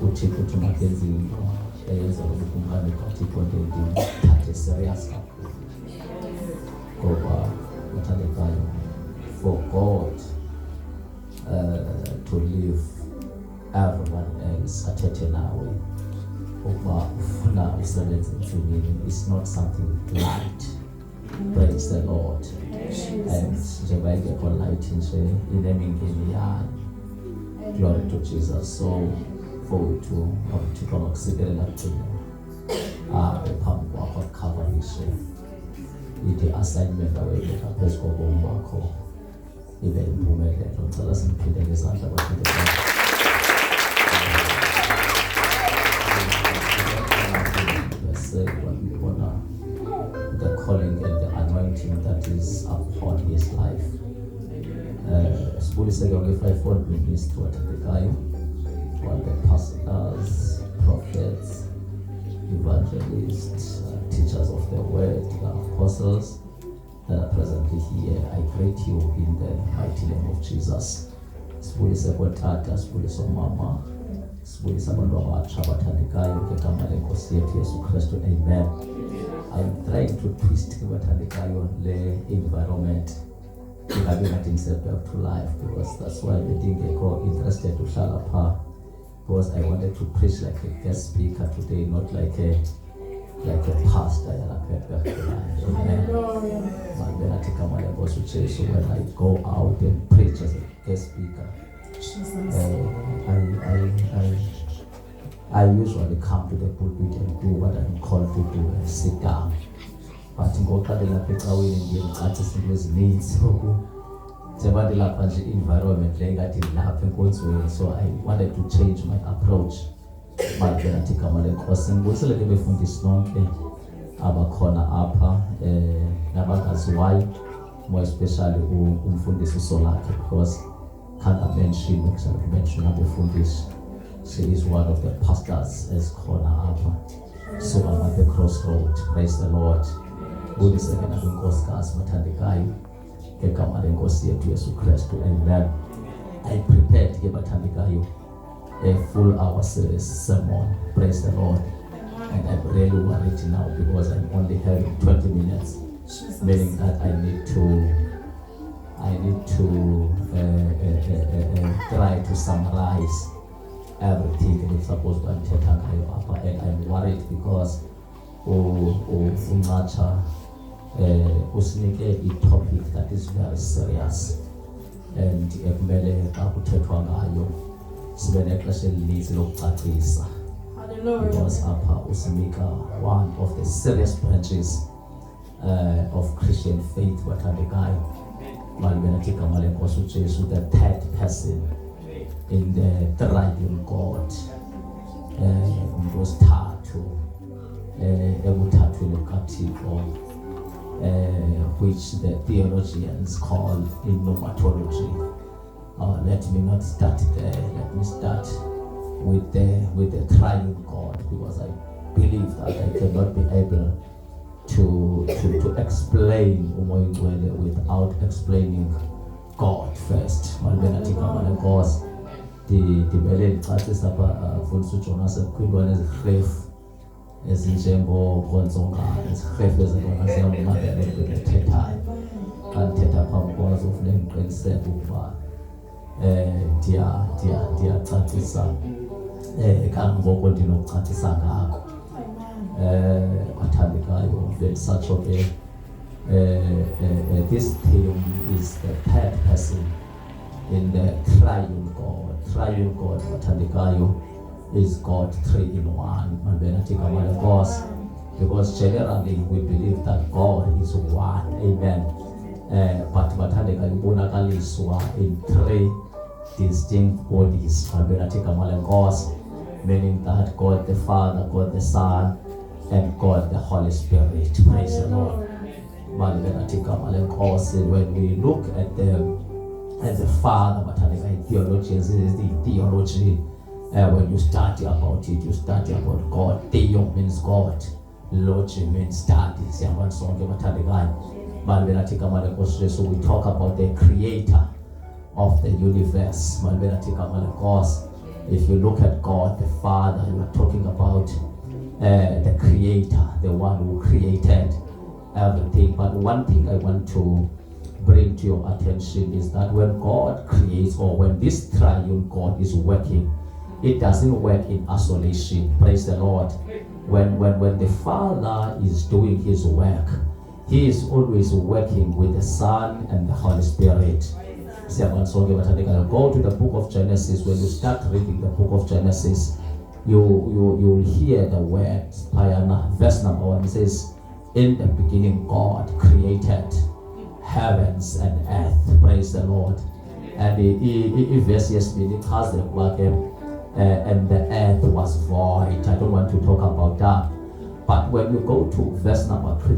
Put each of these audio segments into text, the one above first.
uThixo uthi makenze into eyenza ukuthi umkami kaThixo ndithathe serious kakhulu. Ngoba uthandekayo, for God to live everyone else athethe nawe ukuba ufuna usebenze emthuneni is not something light. Praise the Lord. And njengoba ingekho light nje inemingeni yayo. Glory to Jesus. So for to uThixo ngokusikelela kuthina phambi kwakho akukhavarishe ithi assignment awayibeka phezu kobomi bakho ibe impumelelo. Ngicela simphinde ngezandla kwaphinde the calling and the anointing that is upon his life. Sibulise ke nge-5-fold ministry wathandekayo, all the pastors, prophets, evangelists, teachers of the word, the apostles that are presently here. I greet you in the mighty name of Jesus. Sibulise kotata, sibulise mama, sibulise abantu abatsha abathandekayo ngegama lenkosi yethu Yesu Kristu. Amen. I'm trying to twist bathandekayo le environment ingabe ngathi ngise back to life, because that's why I think I got interested to hlala pha, because I wanted to preach like a guest speaker today, not like a pastor back to life. Amen. When I go out and preach as a guest speaker, I usually come to the pulpit and do what I'm called to do and sit down. But ngoqalela ecaweni ngiye ngicathi izinto ezininzi njengoba ndilapha nje environment le ngathi lapha enkonzweni, so I wanted to change my approach. Manje ngathi igama lenkosi ngibusele ke befundisi nonke abakhona apha nabangaziwayo, more especially umfundisi uSolakhe, because can't mention abefundisi. She is one of the pastors as khona apha, so I'm at the crossroad. Praise the Lord. Ulisekena kwinkosikazi bathandekayo ngegama lenkosi yethu Yesu Kristu. Amen. I prepared ke bathandekayo a full hour sermon. Praise the Lord. And I'm really worried now because I'm only having 20 minutes, meaning that I need to try to summarize everything that is supposed to be taken up. And I'm worried because Ungacha usinike a topic that is very serious, and ekumele akuthethwa ngayo sibe nexesha elininzi lokucacisa, because apha usinika one of the serious branches of Christian faith wathandekayo. Malibena igama lenkosi uJesu, the third person in the triune God, umuntu wesithathu ebuthathweni bukaThixo, which the theologians call in pneumatology. Let me not start there. Let me start with the triune God, because I believe that I cannot be able to explain umoya ingcwele without explaining God first. Malibena igama lenkosi ndibele ndicacisa apha mfundisi uJonas ekwintwana ezirhefu ezinjengokonzongana, izirhefu ezintwana ziyamnqabela ndithethayo. Xa ndithetha phambi kwazo kufuneka ndiqiniseke ukuba ndiyacacisa kangangoko ndinokucacisa ngako. Bathandekayo bendisatsho ke this theme is the third person in the triune God. Triune God bathandekayo is God 3 in 1. Malibena igama lenkosi, because generally we believe that God is one. Amen. But bathandekayo ibonakaliswa in 3 distinct bodies. Malibena igama lenkosi, meaning that God the Father, God the Son, and God the Holy Spirit. Praise the Lord. Malibena igama lenkosi, when we look at the Father, bathandekayo theologians, is the theology. When you study about it, you study about God. Theo means God, logi means study. So we talk about the creator of the universe. If you look at God the Father, you are talking about the Creator, the one who created everything. But one thing I want to bring to your attention is that when God creates, or when this triune God is working, it doesn't work in isolation. Praise the Lord. When the Father is doing his work, he is always working with the Son and the Holy Spirit. Go to the book of Genesis. When you start reading the book of Genesis, you'll hear the words. Verse number 1 says, in the beginning God created heavens and earth. Praise the Lord. And verse and the earth was void. I don't want to talk about that. But when you go to verse number 3,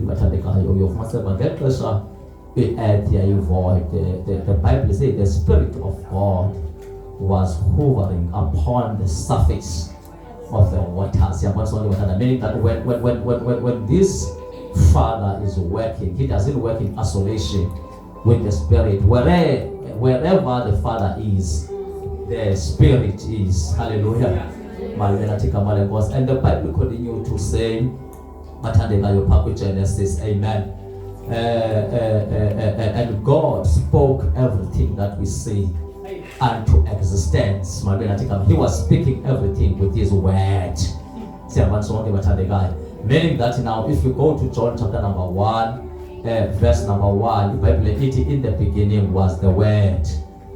the earth is void. The Bible says the Spirit of God was hovering upon the surface of the waters. Meaning that when this Father is working, he doesn't work in isolation with the Spirit. Wherever the Father is, the Spirit is. Hallelujah. And the Bible continues to say, Genesis, amen. And God spoke everything that we see unto existence. He was speaking everything with his word. Meaning that now, if you go to John chapter number 1, verse number 1, the Bible, in the beginning was the Word,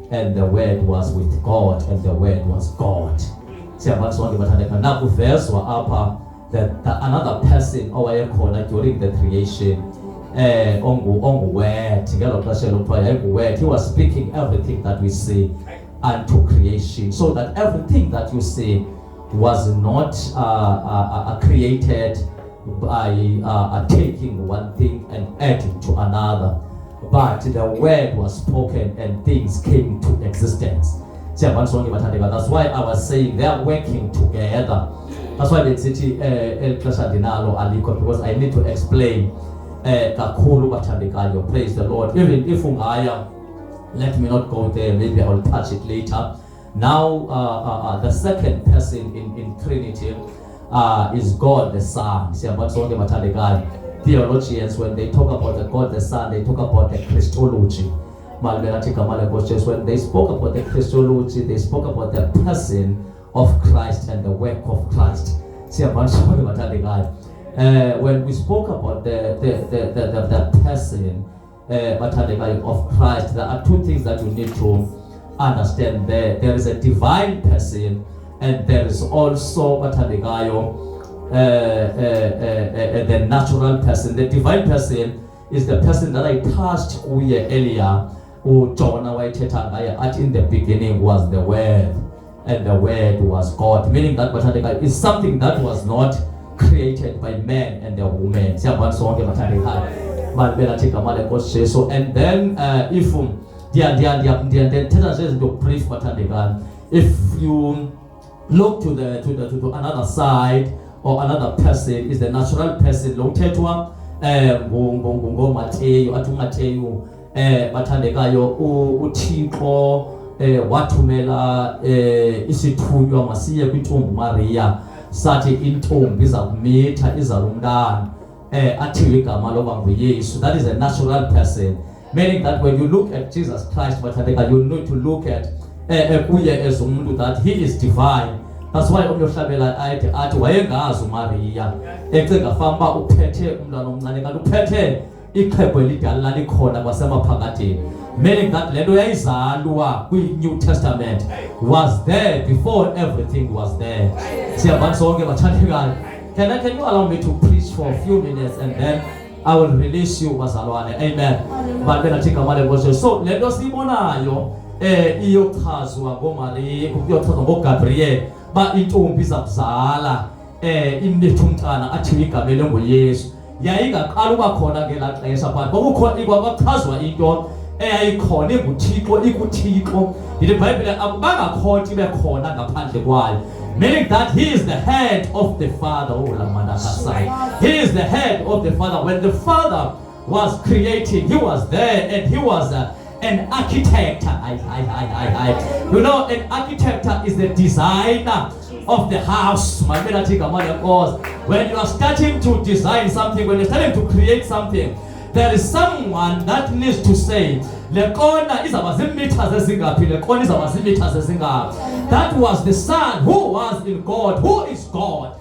and the Word was with God, and the Word was God. Now, verse that another person during the creation, he was speaking everything that we see unto creation, so that everything that you see was not created by taking one thing and adding to another, but the word was spoken and things came to existence. That's why I was saying they are working together. That's why the city because I need to explain praise the Lord. Even if let me not go there, maybe I will touch it later. Now, the second person in Trinity is God the Son. Theologians, when they talk about the God the Son, they talk about the Christology. When they spoke about the Christology, they spoke about the person of Christ and the work of Christ. When we spoke about the person of Christ, there are two things that you need to understand. There is a divine person, and there is also the natural person. The divine person is the person that I touched earlier. In the beginning was the Word, and the Word was God. Meaning that is something that was not created by man and the woman. And then if you look to another side, or another person is the natural person. uThixo wathumela isithunywa masiye kwintombi Maria, sathi intombi iza kumitha izalumntana athiwe igama loba nguYesu. That is a natural person, meaning that when you look at Jesus Christ, you need to look at kuye as umuntu, that he is divine. That's why umyohlabela athi wayengazi uMaria ecinga famba uphethe umntwana omncane kanti uphethe iqhego elidala lalikhona kwasemaphakathini. Meaning that lento yayizalwa kwi-New Testament was there before everything was there. Siyabona sonke bathandekayo. Can you allow me to preach for a few minutes and then I will release you bazalwane. Amen. But then I think amale ngoje. So lento sibonayo iyochazwa ngoMaria, kuyochazwa ngoGabriel ba intombi zakuzala imithe umntana athiwe igama lengoYesu. Yayingaqala uba khona ngelaa xesha, but kwakukhona ikwachazwa into eyayikhona inguThixo ikuThixo. iBhayibhile akubangakhothi bekhona ngaphandle kwayo. Meaning that he is the head of the Father. He is the head of the Father. When the Father was creating, he was there, and he was an architect. You know, an architect is the designer of the house. When you are starting to design something, when you're starting to create something, there is someone that needs to say, that was the Son who was in God, who is God.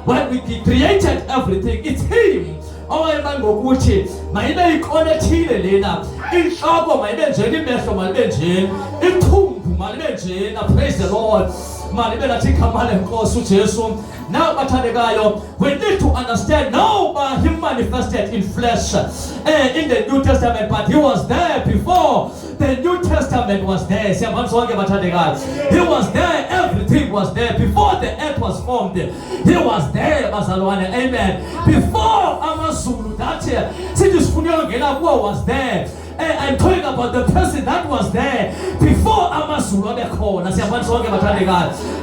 When we created everything, it's Him. Owayemango ngokuthi mayibe ikona ethile lena, inhloko mayibe njeni, imehlo mayibe njeni, ithumbu mayibe njeni. Praise the Lord. Malibe lathi igama lenkosi uJesu. Now bathandekayo, we need to understand now Him manifested in flesh in the New Testament, but He was there before the New Testament was there. He was there, everything was there before the earth was formed. He was there, bazalwane. Amen. Before amazulu that sidifunyo ngena kuwo was there. I'm talking about the person that was there before amazulu abekhona.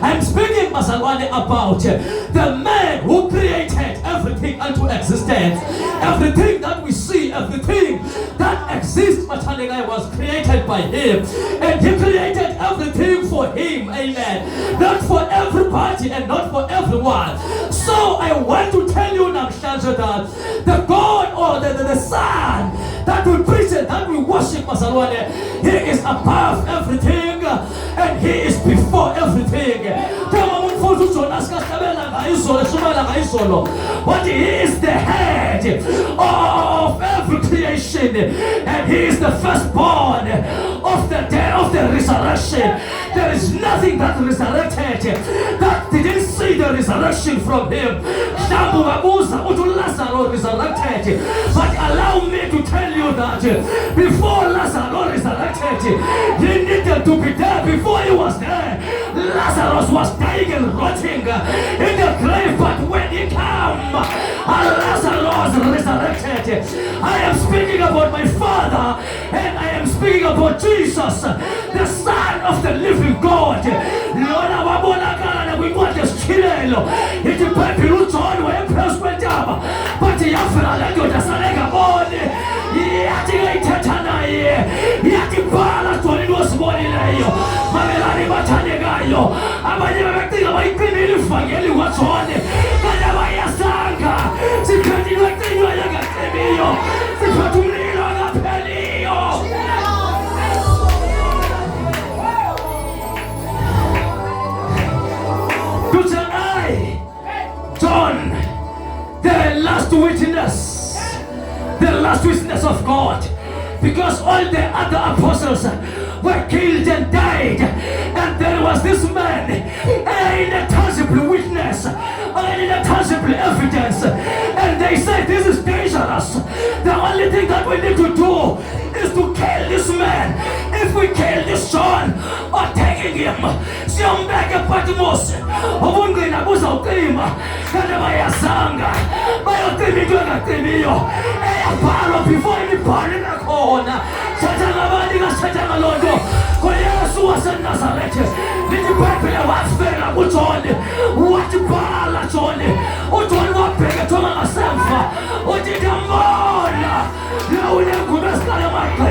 I'm speaking bazalwane about the man who created everything into existence. Everything that we see, everything that exists, was created by Him, and He created everything for Him. Amen. Not for everybody and not for everyone. So I want to tell you now, that the God or the Son that we preach and that we worship, He is above everything and He is before everything. But He is the head of every creation, and He is the firstborn of the dead, of the resurrection. There is nothing that resurrected that didn't see the resurrection from Him. Lazarus resurrected, but allow me to tell you that before Lazarus resurrected, He needed to be there. Before He was there, Lazarus was dying and rotting in the grave, but when He came, Lazarus resurrected. I am speaking about my Father, and I am speaking about Jesus, the Son of the living God. Lord, we want to kill it. John were impressed with them, but the Afra to Salega body. Yatibala to was body. Mamelani Batanegayo. I'm a Fageli was on it. Kadabaya Sanga. Security like the Yoga Temio. Sifatumino Pelio. John, the last witness of God, because all the other apostles were killed and died, and there was this man, in a tangible witness, in a tangible evidence, and they said this is dangerous. The only thing that we need to do is to kill this man. If we kill this John or taking him, Siambeka Patmos, Obungina Buzoklima, Kadabaya Sanga, Biotimiga Timio, Apollo before any part in a corner, Satanabadiga Satanalogo, Koyasu was a Nazareth, little Pepper was fair, what's on it, what Bala Johnny, what on what Pegatona Samfa, what did you mourn? Now we have good as Kalamaka.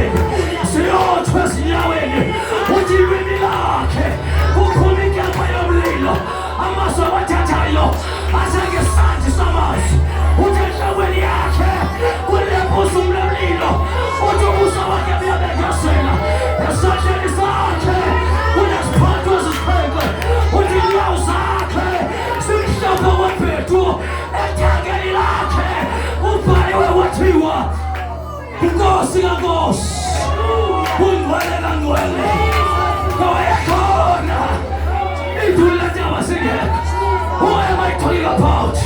See all trust Yahweh. What you really like? Who could make up my own little? I'm also a Tatayo. I sang a son to some us. Who takes away the acre? Will they put some little? What do you so I can be a better sailor? The sunshine is acre. When that's part was a paper. What do you know, Sake? Switch up on one pair to attack any acre. Who buy what we want? Gosi a gos, Unwele Angwele, Goekona, Itulata again. Who am I talking about?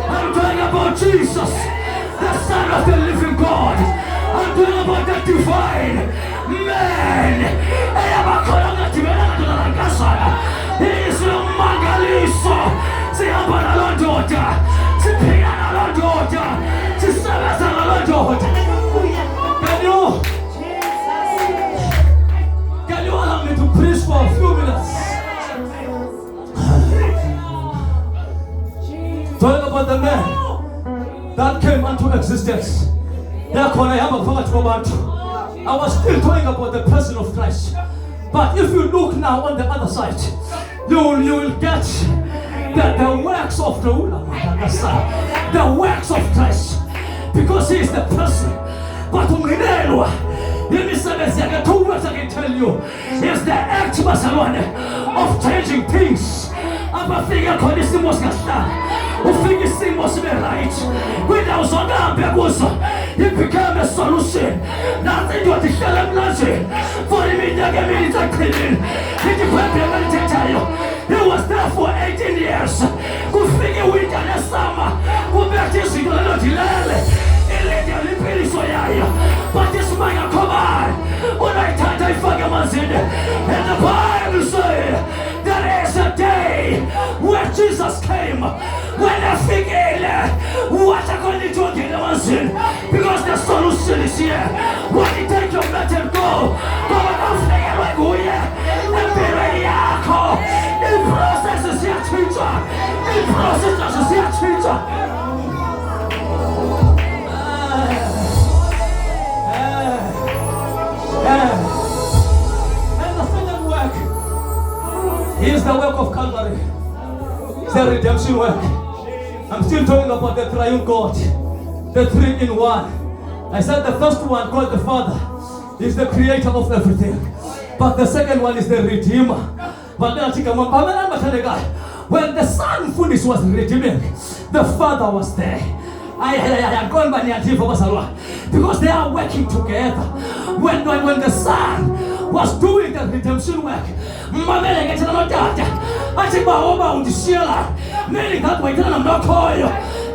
I'm talking about Jesus, the Son of the living God. I'm talking about the divine man. He is a Mangaliso, Siambana Lodota, Sipiana Lodota, Sisabasa Lodota. Can you allow me to preach for a few minutes? Talking about the man that came into existence. I was still talking about the person of Christ. But if you look now on the other side, you will get the works of the works of Christ, because he is the person. But two words I can tell you is the act of changing things. It became a solution. Nothing was the for he was there for 18 years. But this man, come on. When I touch, I fucking was in. And the Bible says there is a day when Jesus came. When I figure what I'm going to do again, because the solution is here. When you take your matter and go and figure like who you and be ready. The process is here, teacher. The process is here, teacher. And the second work is the work of Calvary. It's the redemption work. I'm still talking about the triune God, the 3-in-1. I said the first one, called the Father, is the creator of everything. But the second one is the Redeemer. But when the Son finished was redeeming, the Father was there. Because they are working together. When the Son was doing the redemption work, meaning that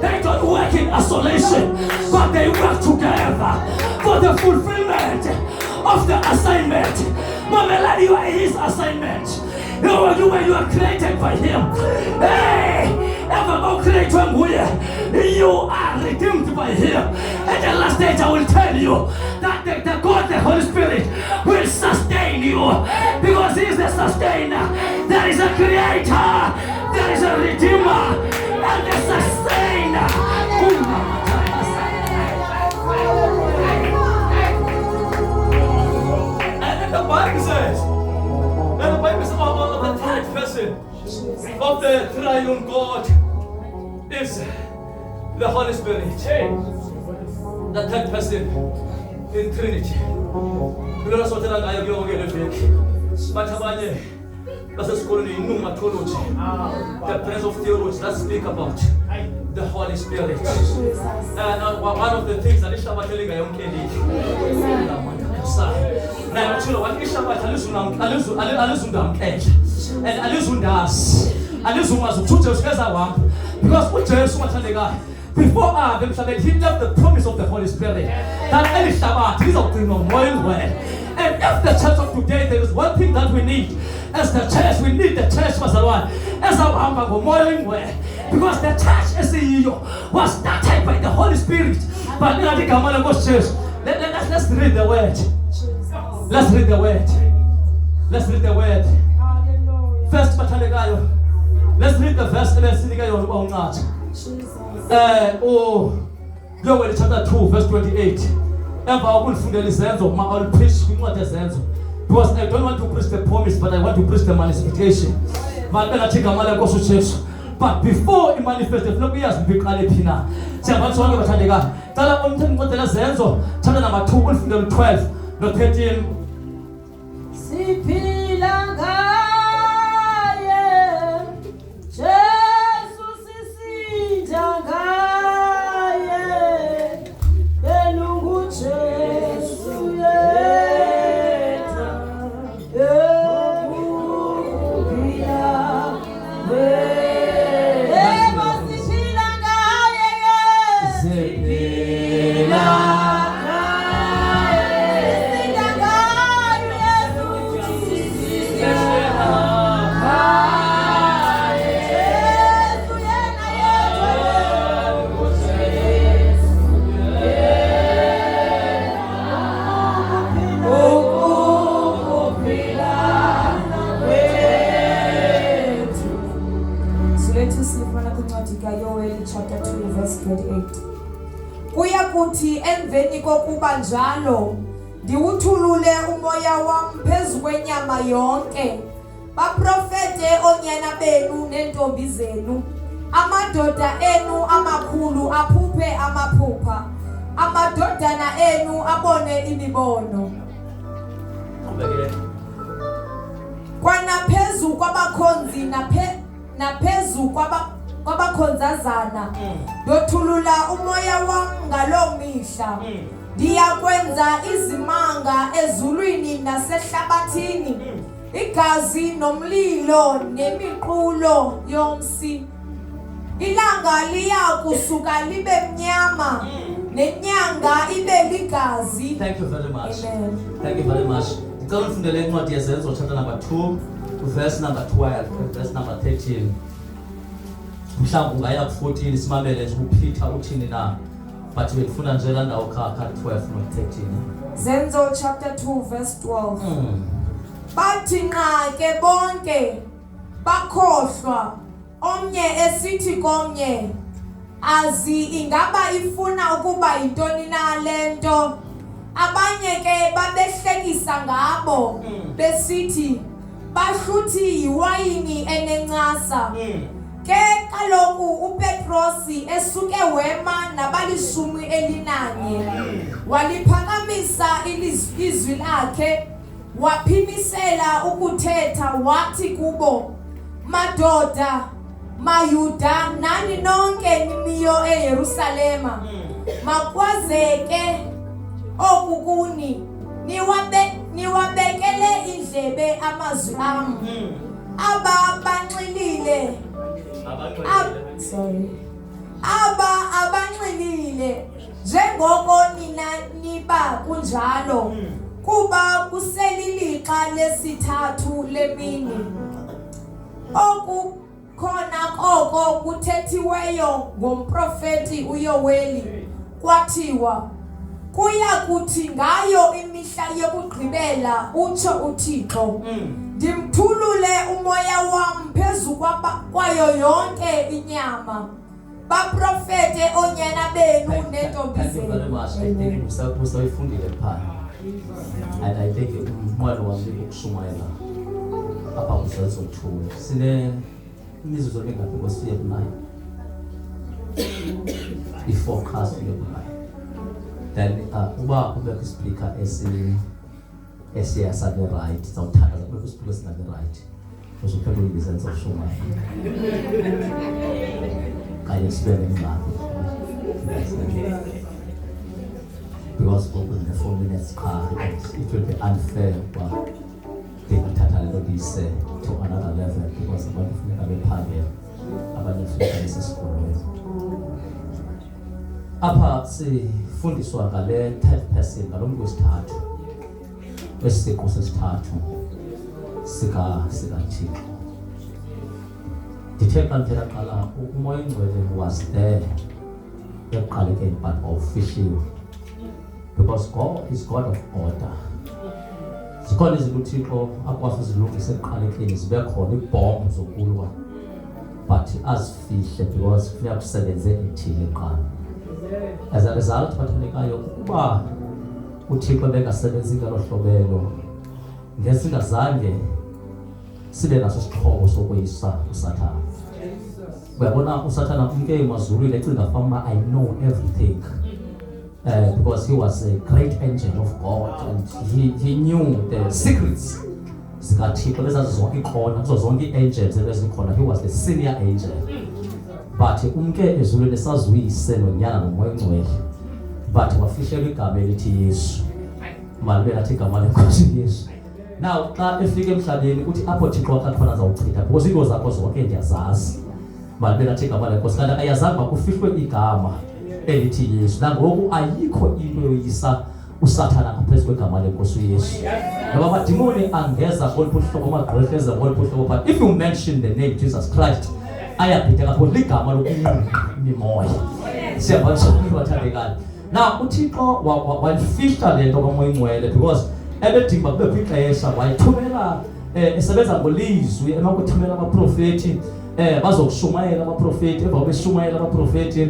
they don't work in isolation, but they work together for the fulfillment of the assignment. You are his assignment. You are created by him. Hey, you are redeemed by him. At the last stage, I will tell you that the God, the Holy Spirit, will sustain you, because he is the sustainer. There is a creator, there is a redeemer, and a sustainer. And then the Bible says about the third person of the triune God is the Holy Spirit. The third person in Trinity. The Prince of Theology, let's speak about the Holy Spirit. One of the things that is about telling a young lady. Now, children, because before Adam, he left the promise of the Holy Spirit. That any Shabbat is up to him way. And if the church of today, there is one thing that we need as the church, we need the church as our moiling way. Because the church as was started by the Holy Spirit. But let's read the word. Let's read the word. Let's read the word. First, let's read the verse. Joel chapter 2, verse 28. I'll preach because I don't want to preach the promise, but I want to preach the manifestation. But before it manifested, chapter number 2, 12, 13. kuyakuthi emveni kokuba njalo ndiwuthulule umoya wam phezu kwenyama yonke. Baprofete oonyana benu neentombi zenu, amadoda enu amakhulu aphuphe amaphupha, amadodana enu abone imibono. Kwanaphezu kwabakhonzi naphezu kwabakhonzazana ndothulula umoya wam ngaloo mihla. Ndiyakwenza izimanga ezulwini nasehlabathini, igazi nomlilo nemiqulo yomsi. Ilanga liyakusuka libe mnyama, nenyanga ibe ligazi. Thank you very much. Amen. Thank you very much. Ngicela ufundele incwadi yezenzo chapter number 2 verse number 12 verse number 13. Mhlawumbe ungaya ku14 simamele nje uPeter uthini na. But ngifuna nje la ndawo kha 12 no 13. Zenzo chapter 2 verse 12. Bathi nqa ke bonke bakhohlwa, omnye esithi komnye, azi ingaba ifuna ukuba yintoni na lento. Abanye ke babehlekisa ngabo besithi bahluthi yiwayini enencasa. Ke kaloku uPetrosi esuke wema nabalishumi elinanye, waliphakamisa ilizwi lakhe, waphimisela ukuthetha wathi kubo, madoda, Mayuda, nani nonke nimiyo eYerusalema, makwazeke oku kuni, niwabekele indlebe amazwi am. Abanxilile njengoko nina niba kunjalo, kuba kuselilixa lesithathu lemini. Oku khona koko kuthethiweyo ngomprofeti uYoweli, kwathiwa, kuyakuthi ngayo imihla yokugqibela utsho uThixo, ndimthulule umoya wam phezu kwayo yonke inyama. Baprofete oonyana benu neentombi zenu. I think usayifundile phana. And I think umwana wami ukushumayela apha kuzenzo 2 sine imizuzu emingaphi kwesiye kunayo i-forecast yokunayo. Then uba kubekho ispeaker esiya sabe right, zawuthanda kubekho ispeaker sinabe right, uzophendula izenzo ukushumayela kanye sibe nengxaki because in the 4 minutes car, it will be unfair, but they will take to another level because abantu kufuneka bephangela, abanye kufuneka besesikolweni. Apha sifundiswa ngale third person, ngalo mntu wesithathu, wesiqu sesithathu sikaThixo. Ndithe xa ndithetha qala umoya oyingcwele was there ekuqalekeni but awufihliwe. Because God is God of order. Zikhona izinto uThixo akwazi uzilungisa ekuqalekeni zibe khona ibhombo zokulwa, but azifihle because kufuneka kusebenze ethile kuqala. As a result, bathandekayo, ukuba uThixo bengasebenzi ngalo hlobelo, ngesingazange sibe naso isixhobo sokuyisa uSathane. Uyabona uSathane umke emazulwini ecinga fama I know everything. Because he was a great angel of God and he knew the secrets. Zikathixo lezazi zonke ikhona kuzo zonke ii-angels ebezikhona, he was the senior angel. But umke ezulwini esazuyise nonyana nomoya oyingcwele, but wafihlelwa igama elithi Yesu. Malibe lathi igama lenkosi Yesu. Now xa efika emhlabeni uthi apho Thixo wakhe khona azawuchitha because iinto zakho zonke ndiyazazi. Malibe lathi igama lenkosi kanti akayazanga uba kufihlwe igama elithi Yesu. Nangoku ayikho into yoyisa uSathane ngaphezu kwegama lenkosi uYesu. Ngoba amadimoni angeza ngoluphuhlobo amagqwetheza ngoluphuhlobo, but if you mention the name Jesus Christ, ayabhideka for ligama lokumimoya. Siyabasho bathandekayo. Now uThixo wayifihla le nto kamoya ingcwele because ebedinga kube kwixesha wayithumela esebenza ngolizwi emakuthumela abaprofeti bazokushumayela abaprofeti emva beshumayela abaprofeti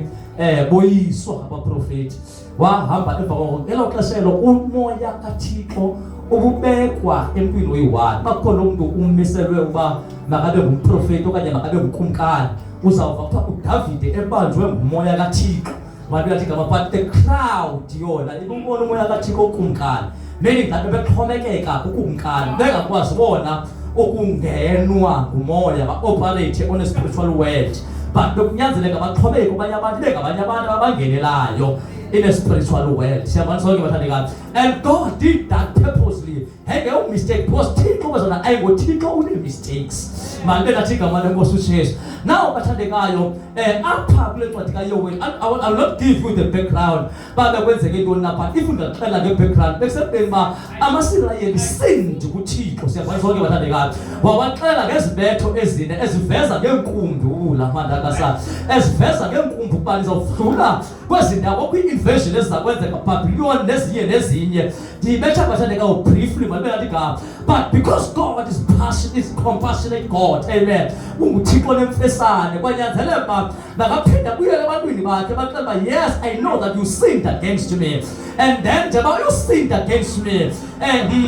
boyiswa abaprofeti wahamba emva kwelo xeshelo umoya kaThixo ububekwa empilo yi-1 bakhona umuntu umiselwe uba makabe ngumprofeti okanye makabe ngumkumkani uzawuva kuthiwa uDavide ebanjwe ngumoya kaThixo mabathi ngama but the crowd yona ibubona umoya kaThixo ukumkani meaning that bexhomekeka ukumkani bengakwazi bona ukungenwa ngumoya ba-operate on a spiritual world but bekunyanzeleka baxhomeke kubanye abantu bengabanye abantu abangenelayo in a spiritual world. And God did that purposely. Hey, no mistake. Because Thixo was on I go Thixo only mistakes. Man, then I think I'm going to say. Now, but I will not give you the background. But when they don't know, if you don't tell the background, except I'm a sinner. Sin to Thixo. So I'm talking about that. But what I guess better is in as Vesa again kumbu la mandagasa as Vesa again kumbu panis of Fula. Was in our invasion is that when the Papillon this year, the better was go briefly, but because God is passionate, is compassionate God, amen. Yes, I know that you sinned against me, and then you sinned against me, and you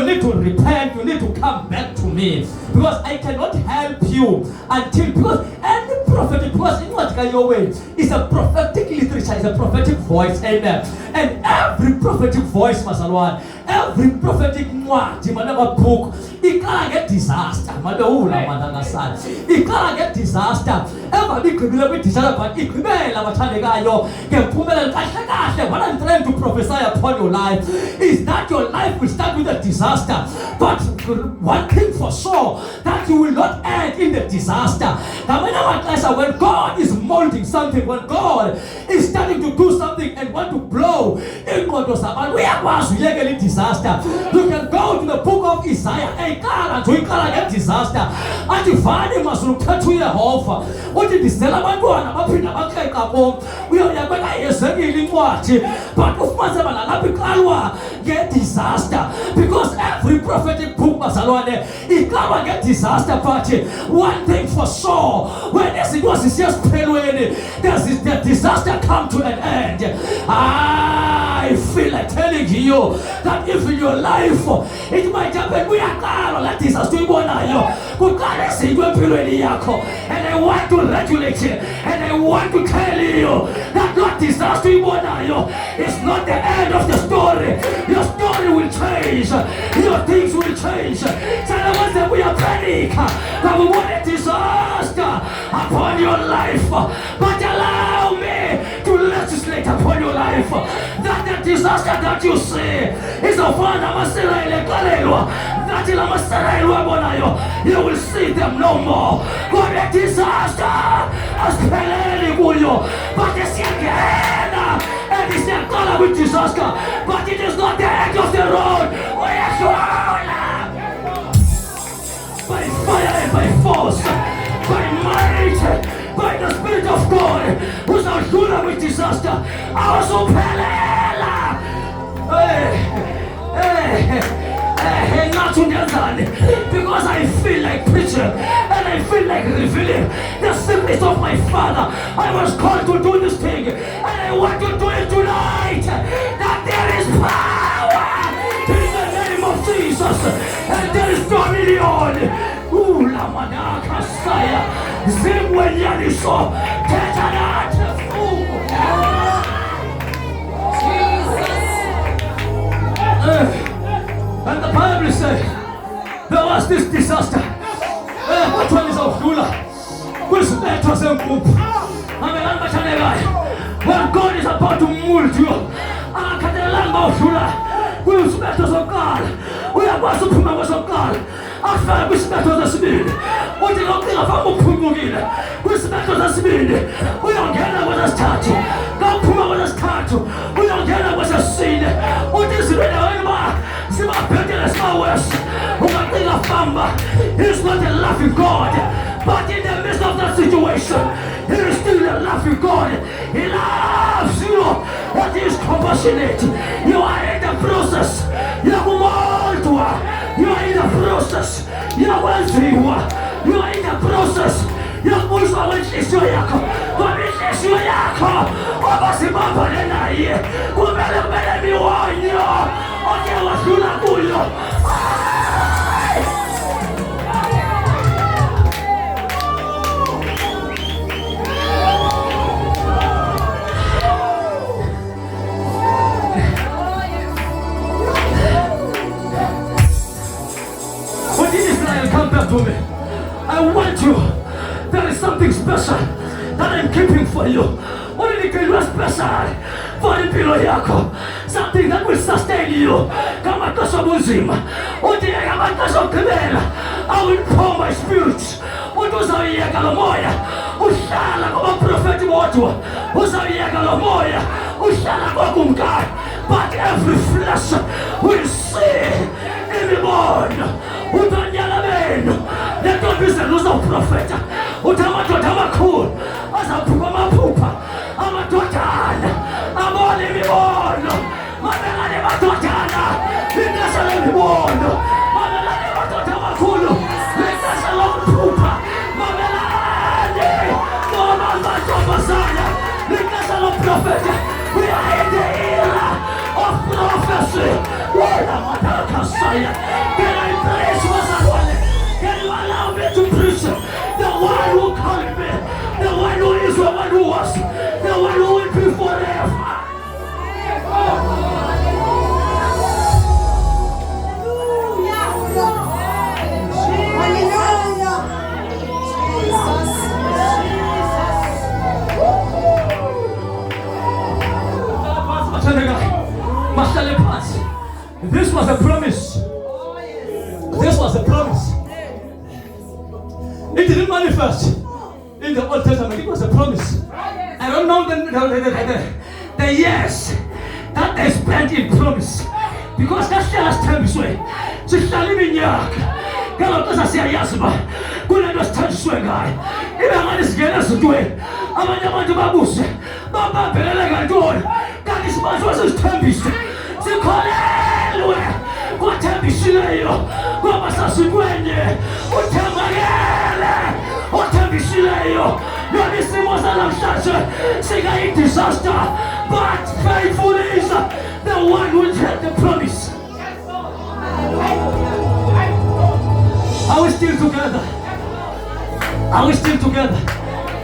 need to repent, you need to come back to me, because I cannot help you until because any prophetic because in what your way is a prophetic literature, is a prophetic voice, amen. And every prophetic voice, Masalwan, every prophetic book, it can't get disaster. It can't get disaster. Ever be with disaster, but it what I'm trying to prophesy upon your life is that your life will start with a disaster. But one thing for sure, that you will not end in the disaster. When God is molding something, when God is starting to do something and want to blow in God or something, we are legally disaster. You can go to the book of Isaiah and God and get disaster. And you find him as you cut to your offer. What did the Salaman go on about we are going to watch but of get disaster because every prophetic book it can't get disaster party. One thing for sure, when this was just pale there's the disaster come to an end. I feel like telling you that if in your life it might happen, we are called like this as to and I want to regulate it and I want to tell you that what disaster is not the end of the story. Your story will change, your things will change. Tell us that we are panic, that we want a disaster upon your life, but allow me to legislate upon your life that the disaster that you see is a fun that you will see them no more. What a disaster as but it's again and it's not gonna be disaster, but it is not the end of the road. We are by fire and by force, by might, by the Spirit of God, who's not good with disaster. I was so because I feel like preaching and I feel like revealing the secrets of my Father. I was called to do this thing and I want to do it tonight. That there is power in the name of Jesus and there is dominion. La manaka saya zimwenyani so tetanat. And the Bible says there was this disaster. What one is of Lula? Which let us move. When God is about to mold you, which matters of God, we are about to promise of God. After which matters of spirit, what is not there for Pumugin, which matters of spirit, we don't get what a statue, God Puma was a statue, we don't get what a sin, what is it? See my pettiness, my worst. Who can think of Bamba? He's not a laughing God, but in the midst of that situation, He is still a loving God. He loves you. But He is compassionate. You are in the process. You are in the process. You are in the process. Yakuzwa wenhliziyo yakho, ngoba inhliziyo yakho obasibambane naye kumele miwonyo oke wadlula kuyo. When Israel come back to me, I want you. There is something special that I'm keeping for you. What did it special for the pillow yako? Something that will sustain you. Kama kasho muzima. Uti kama kasho kibela. I will pour my spirit. Utuzawiya kalomoya. Ushala kwa prophet watu. Uzawiya kalomoya. Ushala kwa kumkai. But every flesh will see in the morning. Utanyala meno. Let God be the loose of prophet. Utamatota makuru. Azapupa mapupa. Amatotana. Amole mibono. Mamelane matotana. Lingasale mibono. Mamelane matota makuru. Lingasale mapupa. Mamelane. Mama matopa sana. Lingasale prophet. We are in the era of prophecy. Wala mataka saya. Can I praise Wasarwale? Can you allow me to preach? The one who called me, the one who is, the one who was, the one who will be forever. This was a promise. This was a promise. It didn't manifest in the Old Testament. It was a promise. I don't know the years that they spent in promise. Because that's the last time this way. So shall live in York. Kalau tu saya yasba. Kuna dos touch swagger. Iba manis gelas tu. Amanya maju babus. Baba belela gandol. Kadis masuk tempis. Sikolelwe. Kwa tempis leyo. Kwa masasu kwenye. Utamagele. Tempis leyo. Yonissimo salamshache. Siga in disaster. But faithful is the one who had the promise. Are we still together? Are we still together?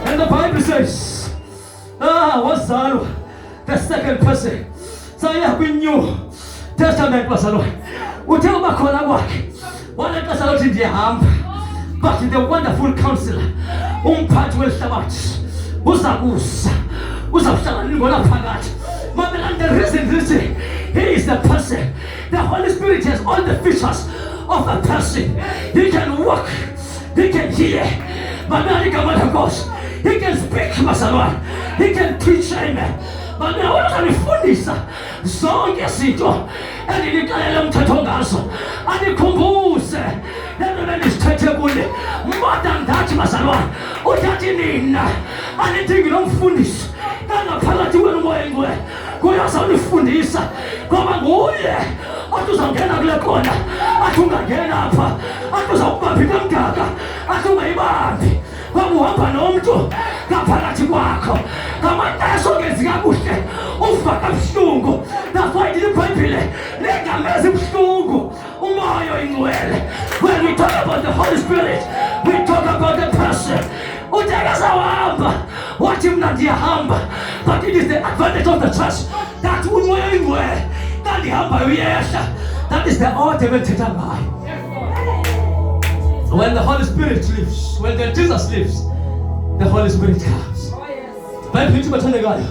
And the Bible says, Wasalu, the second person. Saya New Testament Wasalu. Utema kona wake. Wana kasaloti ndiye hamba. But the wonderful counselor. Umpat will shabat. Uzagusa. Uzabshala ngona phakathi. Mama, the reason he is the person. The Holy Spirit has all the features of a person. He can walk, he can hear, he can speak, he can teach, amen. But now what can fundisa? Zonke izinto endinixelela umthetho ngazo anikhumbuze lento bendisithethe kule moda ndathi bazalwane uthathi nina anidingi nomfundisi kangaphakathi kwenu moya ingcwele kuyazawunifundisa ngoba nguye athi uzawungena kule khona athi ungangena apha athi uzawubambi kamdaka athi ungayibambi ngoba uhamba nomntu ngaphakathi kwakho ngamaxesha ongenzi kakuhle ufa kabuhlungu. That's why iBhayibhile lingameza ibuhlungu umoya oyingcwele. When we talk about the Holy Spirit, we talk about the person. Utekazawahamba wathi mna ndiyahamba, but it is the advantage of the church that umoya oyingcwele kandihambayo uyehla. That is the ultimate theta ngayo. When the Holy Spirit lives, when the Jesus lives, the Holy Spirit comes. Bible ithi bathandekayo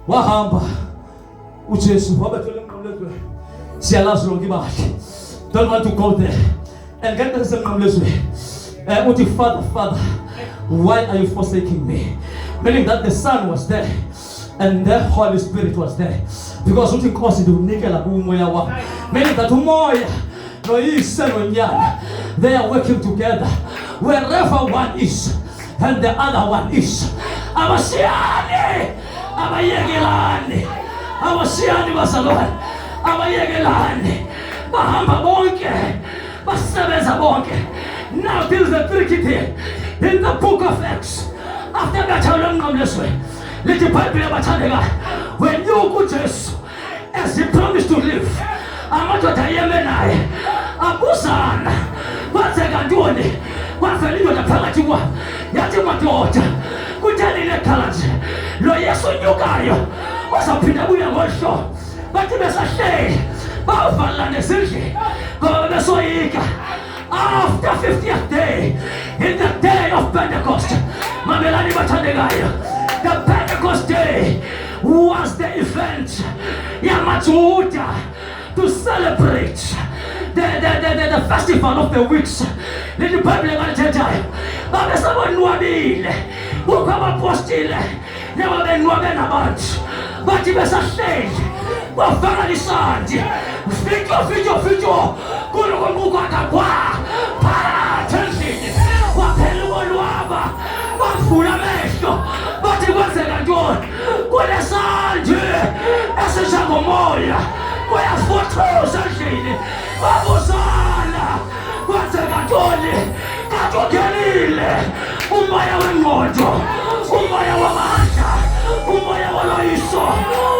wahamba uJesu wabathole emnqamlezweni. Siyalazi lonke ibakhe. Don't want to go there. And get this emnqamlezweni. Uthi Father, why are you forsaking me? Meaning that the Son was there and the Holy Spirit was there. Because uthi inkosi ndiunikela kumoya wami. Meaning that umoya noyise nonyana, they are working together. Wherever one is, And the other one is abashiyani abayekelani, abashiyani bazalwane abayekelani, bahamba bonke basebenza bonke. Now this is the tricky thing in the book of Acts. After that, lithi iBhayibheli abathandekayo, when you kuJesu as he promised to live, amadoda ayeme naye abuzana, kwenzeka ntoni? Kwavela indoda phakathi kwabo yathi, madoda, kutheni nekhala nje? Lo Yesu unyukayo uzawuphinda abuye ngolu. Bathi besahleli bavalelana ezindlini ngoba besoyika. After 50th day, in the day of Pentecost, mamelani bathandekayo, the Pentecost day was the event yamaJuda to celebrate the festival of the weeks. Lithi iBhayibheli ngalithethayo, babesabonwabile, kukho abapostile nababenwabe nabantu, bathi besahleli bafaka isandi, fityo kulo konqukwakha kwa phakathi endlini, waphela ukonwaba, bavula amehlo, bathi kwenzeka ntoni? Kunesandi esinjengomoya kuyafuthuza endlini, babuzana, kwenzeka ntoni? Kanti ungenile umoya wengqondo, umoya wamandla, umoya waloyiso,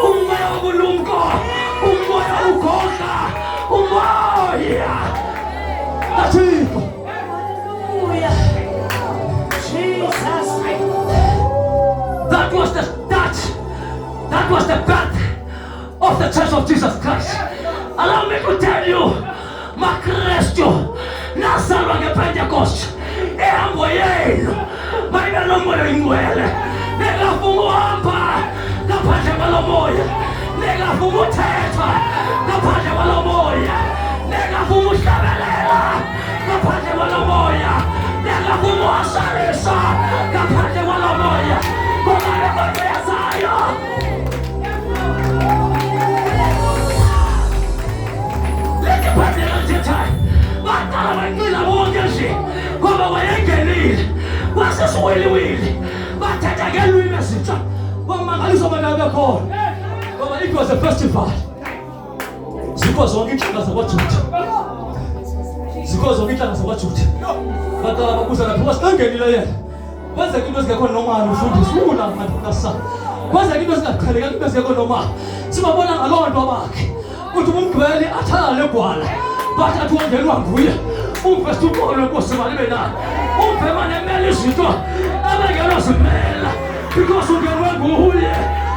umoya wobulumko, umoya ugodla, umoya kaThixo. Hallelujah. Jesus. That was the birth of the Church of Jesus Christ. Allow me to tell you, maKristu nazalwa ngePentecost, ehambo yenu mayibele nomoya oyingcwele. Ningafuna uhamba ngaphandle kwalo moya, ningafuna uthetha ngaphandle kwalo moya, ningafuna uhlabelela ngaphandle kwalo moya, ningafuna uwasalisa ngaphandle kwalo moya, ngoba lemoya yazayo. Lithi iBhayibheli ngalithethayo, baqala bancila bonke nje ngoba wayengenile wasesiwiliwili, bathetha ngelwimi ezintsha, bamangaliswa abantu abekhona ngoba it was a festival. Zikho zonke inhlanga zakwaJuda, zikho zonke inhlanga zakwaJuda, baqala babuza lapho wasengenile yena, kwenzeka into ezingekho normal. Ufundisa unamasa, kwenzeka into ezingaqhelekanga, into ezingekho normal. Sibabona ngaloo nto bakhe uthi umgcwele athale gwala, bathi athi wangenwa nguye umvesta uqolo lenkosi malibe nayo, umbhema nemela izinto abangenozimela, because ungenwe nguye.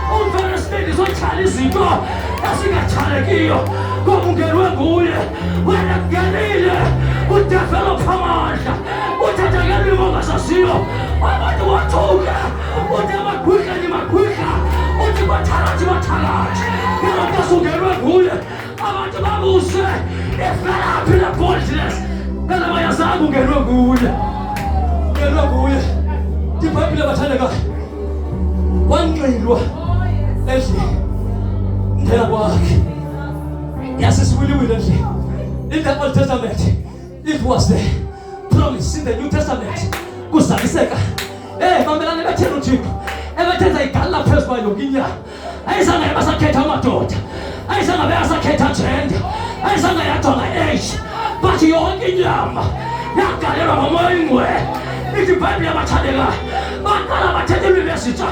Umvela isibindi sotshala izinto ezingathalekiyo ngoba ungenwe nguye. Wena kungenile udevelopha amandla, uthetha ngelwimi ongazaziyo, abantu wathuka, uthi amagwikha magwikha, uthi bathakathi ngelo nto ungenwe nguye. Abantu babuse ivelaphi le boldness, phela bayazanga ungenwe nguye, ungenwe nguye. iBhayibheli abathandekayo, wanqilwa endlini ngena kwakhe, yasisiwiliwili endlini. In the Old Testament, it was the promise. In the New Testament, kuzaliseka. Mamelane bethena uThixo, ebethenza igala phezu kwayo yonke inyama. Ayizange basakhetha amadoda, ayizange basakhetha gender, ayizange yajonga age, but yonke inyama yagalelwa ngomoya oyingcwele. Lithi iBhayibheli abathandekayo, baqala bathetha ilwimi ezintsha,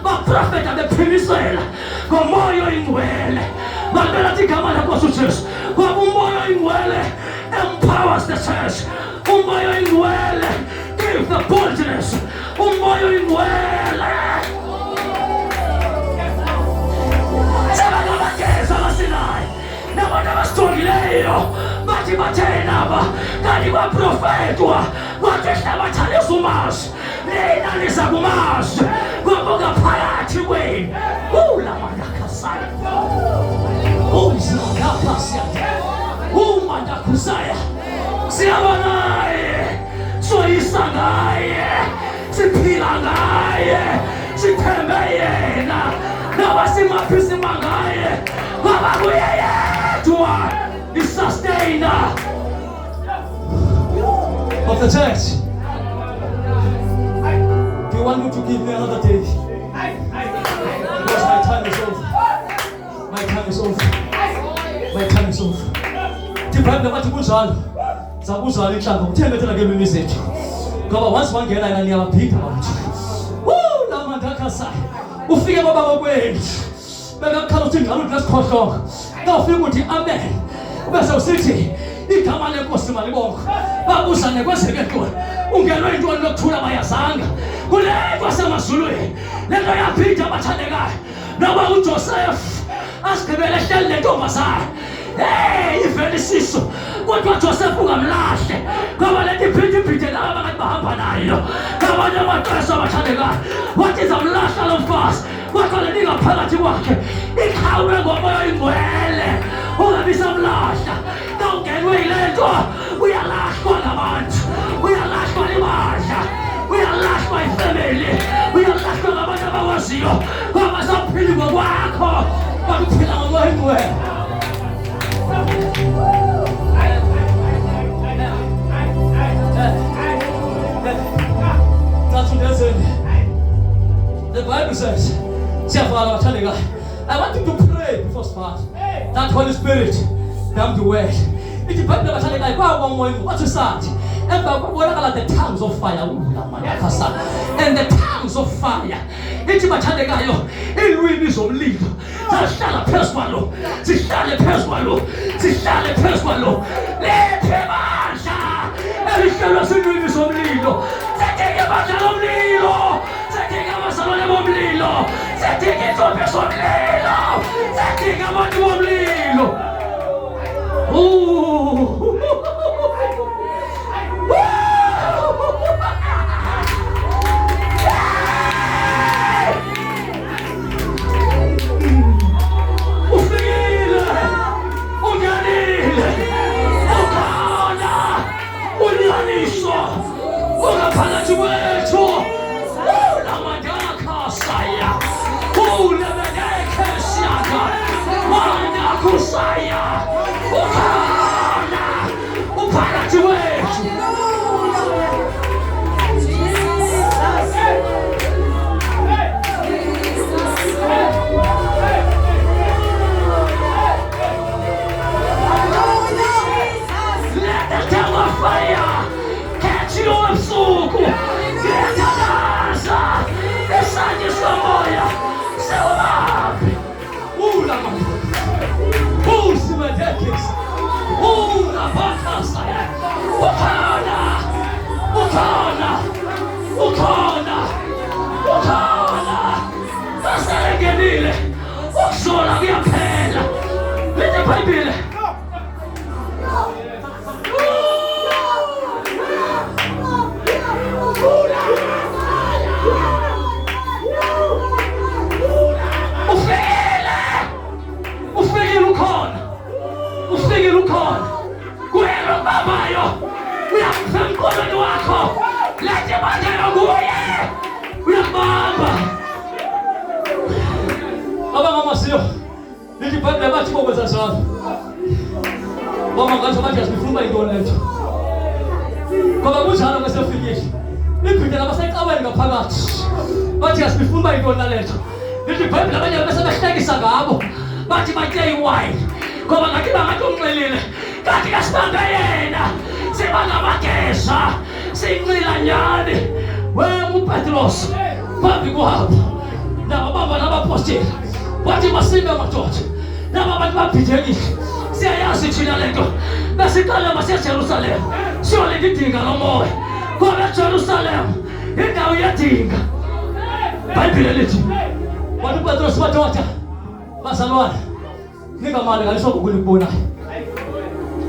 baprofeta bephimisela ngomoya oyingcwele. Babelathi igama lenkosi uJesu, ngoba umoya oyingcwele empowers the church. Umoya oyingcwele give the boldness. Umoya oyingcwele sebangabageza abasilayo nabantu abasijongileyo, bathi bathena aba kanti kwaprofethwa kwathi hlabathalisa umazi, nina niza kumazi ngoba ngaphakathi kwenu ulamanakasaya umzilakaphasiyade umandakusaya. Siyabanaye, soyisa ngaye, siphila ngaye, sithembe yena, noba simaphi sima ngaye, ngoba kuye yedwa i-sustainer of the church. want you to give me another day. Because my time is over. My time is over. My time is over. Ndibhayibhile bathi kunjalo. Zakuzala inhlamba uthembethela ke lwimi zethu. Ngoba once wangena yena niyababhida abantu. La mandakasa. Ufike baba kwenu. Bekakhala uthi ngalo lesikhohlo. Kawufika uthi amen. Bese usithi igama lenkosi malibonke. Babusane kwezeke ntoni. Ungenwe into lokuthula bayazanga. Kulento semazulwini. Lento yaphinda abathandekayo. Noma uJoseph asigqibele ehleli lentombazana. Hey, ivele isiso. Kodwa Joseph ungamlahle. Ngoba leti phithiphithi laba abakade bahamba nayo. Ngabanye amaxesha abathandekayo. Wathi zamlahla lo mfazi. Kodwa leli ngaphakathi kwakhe. Ikhawule ngomoya oyingcwele. Ungabi samlahla. Kawungenwe yilento. Uyalahlwa ngabantu. Uyalahlwa imandla. Uyalahlwa ifamily. Uyalahlwa ngabantu abawaziyo. Ngoba saphili ngokwakho. Bakuphila ngomoya oyingcwele. The Bible says, I want you to pray before start. That Holy Spirit, come the word. It depends on what you start. And the tongues of fire. And the tongues of fire. It's Machandegayo. It will be so lead. Zishale Perswalo. Zishale Perswalo. Zishale Perswalo. Let him answer. And it shall be so lead. Setting a battle of Lilo. Setting a battle of Lilo. Setting it up as on Lilo. Setting a battle of Lilo. Ooh.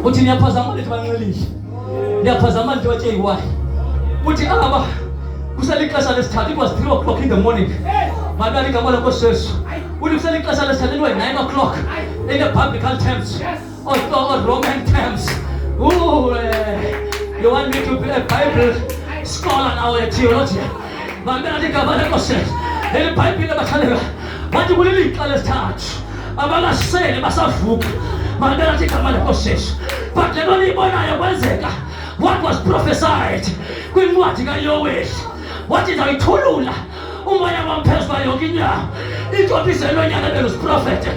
Uthi niyaphazama lethi banqelile. Niyaphazama nje wathi why. Uthi aba kusale ixesha lesithathu, it was 3 o'clock in the morning. Mabali igama lenkosi Yesu. Uthi kusale ixesha lesithathu, it was 9 o'clock in the biblical terms or Roman terms. You want me to be a Bible scholar now, a theologian? Mabali igama lenkosi Yesu. Le Bible abathandeka. Bathi kuleli ixesha lesithathu. Abakasele basavuka. Mandela igama lenkosi Yesu. But le nto niyibonayo kwenzeka. What was prophesied kwincwadi kaYoweli wathi ndayithulula umoya wam phezu kwayo yonke inyawo intombi zelonyana belusiprofete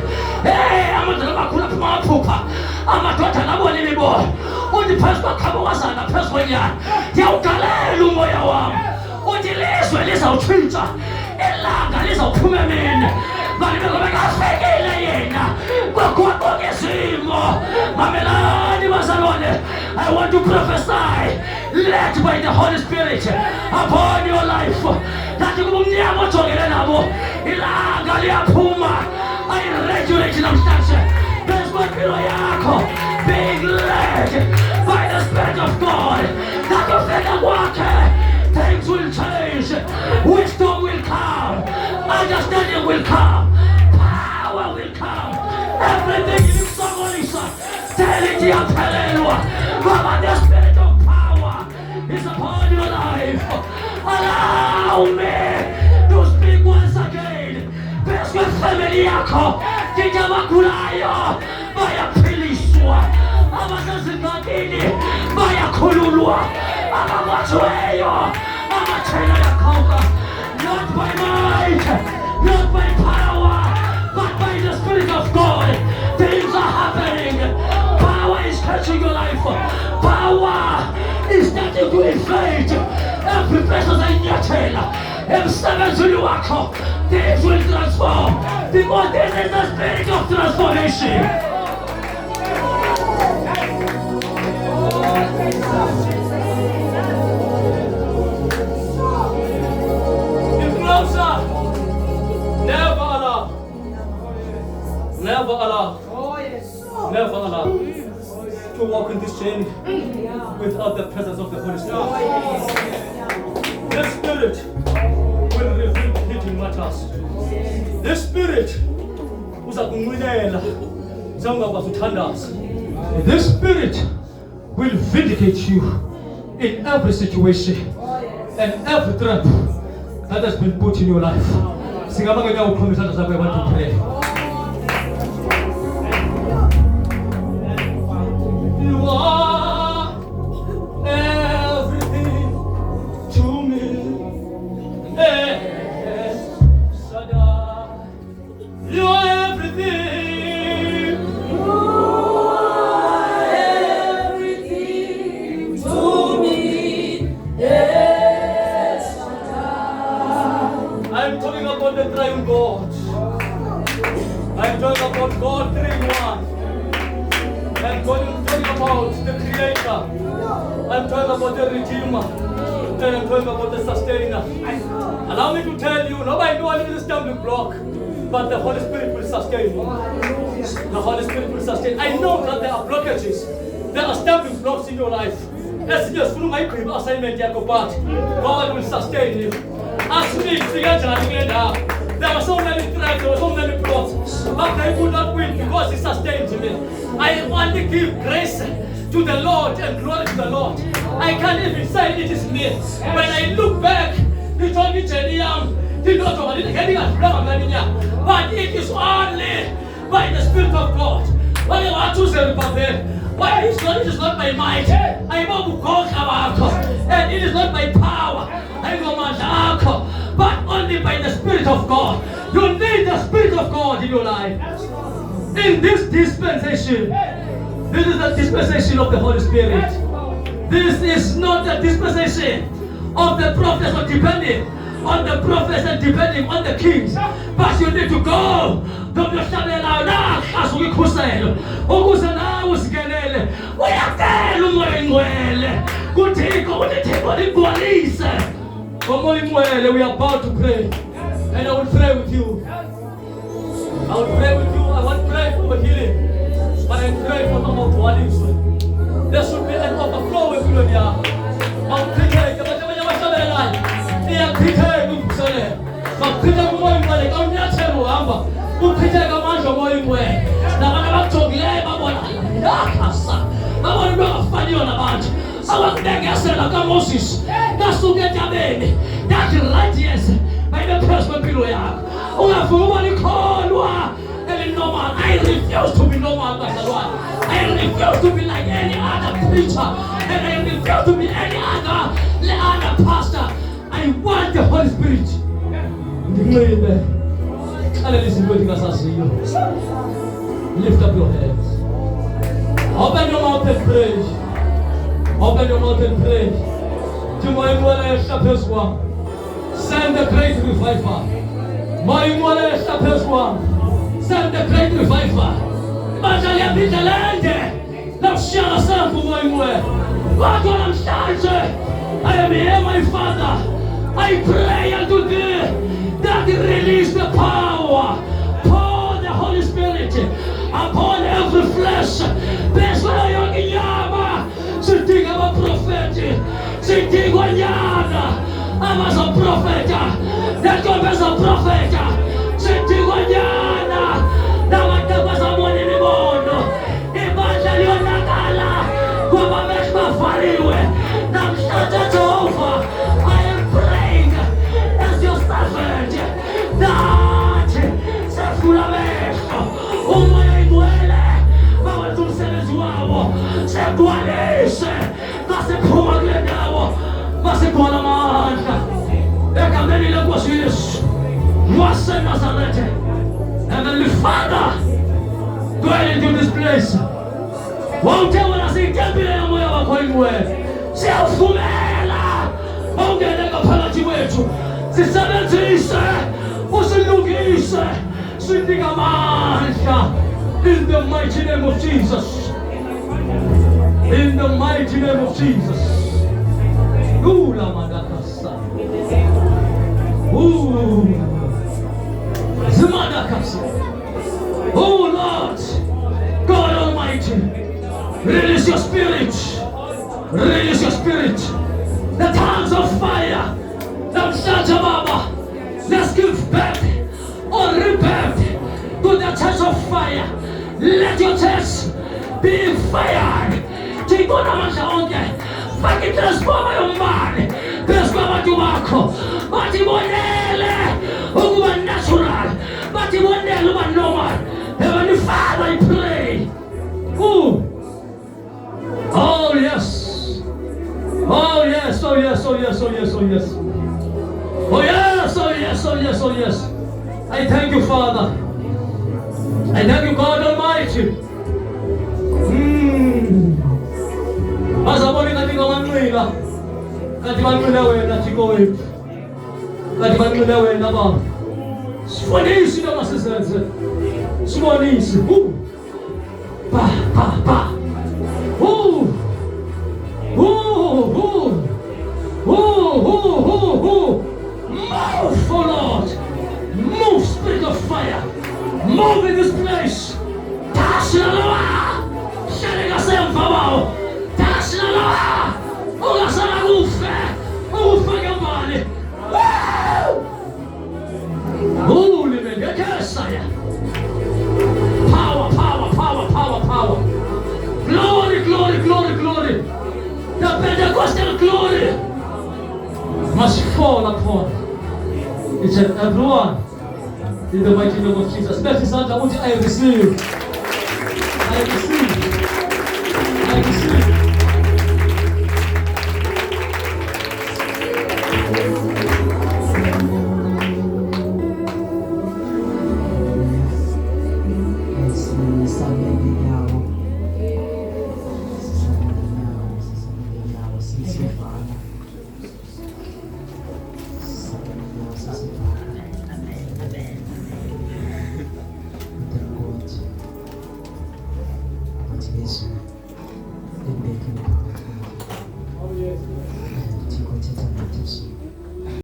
amadoda amakhulu aphuma amaphupha amadoda nabona imibono uthi phezu kwakhawukazana phezu kwenyana ndiyawugalela umoya wam uthi ilizwe lizawutshintsha ilanga lizawuphuma emini malibe ngoba kafikile yena kwaguquka izimo mamelani bazalwane I want to prophesy led by the Holy Spirit upon your life that kuba umnyama ojongene nabo ilanga liyaphuma ayiregulate namhlanje phezu kwempilo yakho being led by the Spirit of God that ufika kwakhe things will change, wisdom will come, understanding will come, power will come, everything in someone is telling you, Baba, the Spirit of power is upon your life. Allow me to speak once again. Best with family yako, Kijabakulayo, Bayapilishwa, Amazazimagini, Bayakululwa, Amamachweyo, Amachena Yakoka, not by might, not by power, but by the Spirit of God. Things are happening. Power is touching your life. Power is starting to inflate every person in your tail. Every seven to you are things will transform because this is the Spirit of transformation. Never allow. Never allow to walk in this journey without the presence of the Holy Spirit. The Spirit will reveal hidden matters. The Spirit uzakunqinela zawungakwazi uthandaza. The Spirit will vindicate you in every situation and every trap that has been put in your life. Singabanga nyawo ukhomisa zakho abantu pray. You are everything to me. Sada. You are everything. You are everything to me. Yes, I'm talking about the triune God. I'm talking about God 3 in 1. I'm talking about the Creator. I'm talking about the Redeemer. And I'm talking about the Sustainer. Allow me to tell you, nobody knows it is a stumbling block, but the Holy Spirit will sustain you. The Holy Spirit will sustain. I know that there are blockages. There are stumbling blocks in your life. As you through my assignment, God will sustain you. Ask me, there were so many tracks, there were so many plots, but I could not win because He sustained me. I only give grace to the Lord and glory to the Lord. I can't even say it is me. When I look back, He told me, but it is only by the Spirit of God. When you are choosing, why it is not by might, I want to go and it is not by power, I go but only by the Spirit of God. You need the Spirit of God in your life. In this dispensation, this is the dispensation of the Holy Spirit. This is not the dispensation of the prophets or depending on the prophets and depending on the kings. But you need to go. We are about to pray. And I will pray with you. I will pray with you. I want to pray for healing. But I pray for no more bodies. There should be an overflow with you. I'm praying. I refuse to be normal. I refuse to be like any other preacher, and I refuse to be any other pastor. I I want the Holy Spirit. Amen. Lift up your hands. Open your mouth and pray. Open your mouth and pray. Send the great revival. Send the great revival. Bajalia Pitalende. Now shall some for my what on I am here, my Father. I pray unto thee that you release the power. Pour the Holy Spirit upon every flesh. Beswa yonyama. Sitting of a prophet. Sitting on Yana. I'm as a prophet. That God is a prophet. Sitting on Yana. Now I tell us someone in the morning. Evangelio Nakala. Kuma Meshma Fariwe. Now shut it over. I am praying as your servant. That Sefulamesto. Umaya Iguele. Mawa Tumsenes Wao. Segualese. Nase Puma Gledawo. Nase Pona Manja. Ekameni Lagos Yesu. Wase Nazareth. Heavenly Father, dwell into this place. Won't when I say, tell me that I'm going away. Self-fumela. Won't get like a penalty way to. The 70s, what's the lookies? Sitting a mancha. In the mighty name of Jesus. In the mighty name of Jesus. Ula Madakasa. Ooh. Zimadakasa. Oh Lord, God Almighty, release your spirit. Release your spirit. The tongues of fire. Baba. Let's give birth or rebirth to the church of fire. Let your church be fired. Tikona mashaonge. Faki transforma your man. Transforma tu wako. Bati bonele. Uguba natural. Bati bonele uguba normal. Heavenly Father, I pray. Ooh. Oh yes. Oh yes, oh yes, oh yes, oh yes, oh yes. Oh yes, oh yes, oh yes, oh yes. I thank you, Father. I thank you, God Almighty. Masaboni katika manwila. Katika manwila wena chiko wetu. Katika manwila wena Baba. Sifonisi na masisense. Sifonisi. Pa, pa, pa. Move, oh Lord. Move, Spirit of fire. Move in this place. Tashinaloa. Sharinga semfabao. Tashinaloa. Ugasana ufe. Ufe gambani. Limegekesaya. Power, power, power, power, power. Glory, glory, glory, glory. The Pentecostal glory must fall upon each and everyone in the mighty name of Jesus. Let us answer, I receive. I receive.